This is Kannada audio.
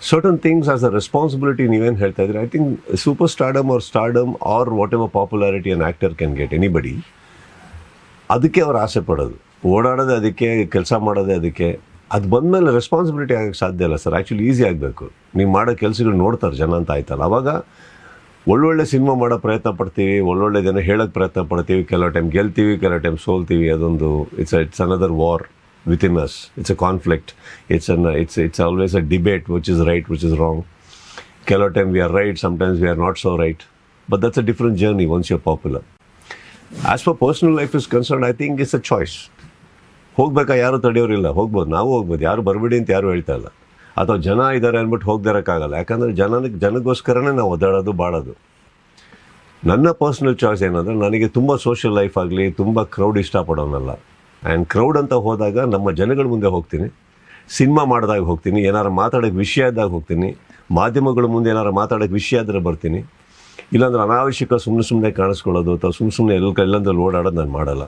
Certain things as a responsibility ನೀವೇನು ಹೇಳ್ತಾ ಇದ್ರಿ. I think super stardom or whatever popularity an actor can get anybody, ಅದಕ್ಕೆ ಅವ್ರು ಆಸೆ ಪಡೋದು, ಓಡಾಡೋದೇ ಅದಕ್ಕೆ, ಕೆಲಸ ಮಾಡೋದೇ ಅದಕ್ಕೆ. ಅದು ಬಂದಮೇಲೆ ರೆಸ್ಪಾನ್ಸಿಬಿಲಿಟಿ ಆಗೋಕ್ಕೆ ಸಾಧ್ಯ ಇಲ್ಲ ಸರ್. ಆ್ಯಕ್ಚುಲಿ ಈಸಿ ಆಗಬೇಕು. ನೀವು ಮಾಡೋ ಕೆಲಸಗಳು ನೋಡ್ತಾರೆ ಜನ ಅಂತ ಆಯ್ತಲ್ಲ, ಆವಾಗ ಒಳ್ಳೊಳ್ಳೆ ಸಿನಿಮಾ ಮಾಡೋ ಪ್ರಯತ್ನ ಪಡ್ತೀವಿ, ಒಳ್ಳೊಳ್ಳೆ ಜನ ಹೇಳೋಕ್ಕೆ ಪ್ರಯತ್ನ ಪಡ್ತೀವಿ. ಕೆಲವು ಟೈಮ್ ಗೆಲ್ತೀವಿ, ಕೆಲವು ಟೈಮ್ ಸೋಲ್ತೀವಿ. ಅದೊಂದು it's another war within us. It's a conflict. It's always a debate, which is right, which is wrong. Kello time we are right, sometimes we are not so right. But that's a different journey once you're popular. As for personal life is concerned, I think it's a choice. ಹೋಗ್ಬೇಕಾ, ಯಾರು ತಡೆಯೋರಿಲ್ಲ, ಹೋಗ್ಬೋದು, ನಾವು ಹೋಗ್ಬೋದು, ಯಾರು ಬರಬೇಡಿ ಅಂತ ಯಾರು ಹೇಳ್ತಾ ಇಲ್ಲ. ಅಥವಾ ಜನ ಇದ್ದಾರೆ ಅಂದ್ಬಿಟ್ಟು ಹೋಗ್ದಿರೋಕ್ಕಾಗಲ್ಲ. ಯಾಕಂದರೆ ಜನಗೋಸ್ಕರನೇ ನಾವು ಒದ್ದಾಡೋದು, ಬಾಳೋದು. ನನ್ನ ಪರ್ಸ್ನಲ್ ಚಾಯ್ಸ್ ಏನಂದರೆ, ನನಗೆ ತುಂಬ ಸೋಷಿಯಲ್ ಲೈಫ್ ಆಗಲಿ, ತುಂಬ ಕ್ರೌಡ್ ಇಷ್ಟಪಡೋನಲ್ಲ. ಆ್ಯಂಡ್ ಕ್ರೌಡ್ ಅಂತ ಹೋದಾಗ ನಮ್ಮ ಜನಗಳ ಮುಂದೆ ಹೋಗ್ತೀನಿ, ಸಿನಿಮಾ ಮಾಡಿದಾಗ ಹೋಗ್ತೀನಿ, ಏನಾರು ಮಾತಾಡೋಕ್ಕೆ ವಿಷಯ ಇದ್ದಾಗ ಹೋಗ್ತೀನಿ, ಮಾಧ್ಯಮಗಳ ಮುಂದೆ ಏನಾರು ಮಾತಾಡೋಕ್ಕೆ ವಿಷಯ ಇದ್ದರೆ ಬರ್ತೀನಿ. ಇಲ್ಲಾಂದ್ರೆ ಅನಾವಶ್ಯಕ ಸುಮ್ಮನೆ ಕಾಣಿಸ್ಕೊಳ್ಳೋದು ಅಥವಾ ಸುಮ್ಮನೆ ಎಲ್ಲಂದ್ರಲ್ಲಿ ಓಡಾಡೋದು ನಾನು ಮಾಡಲ್ಲ.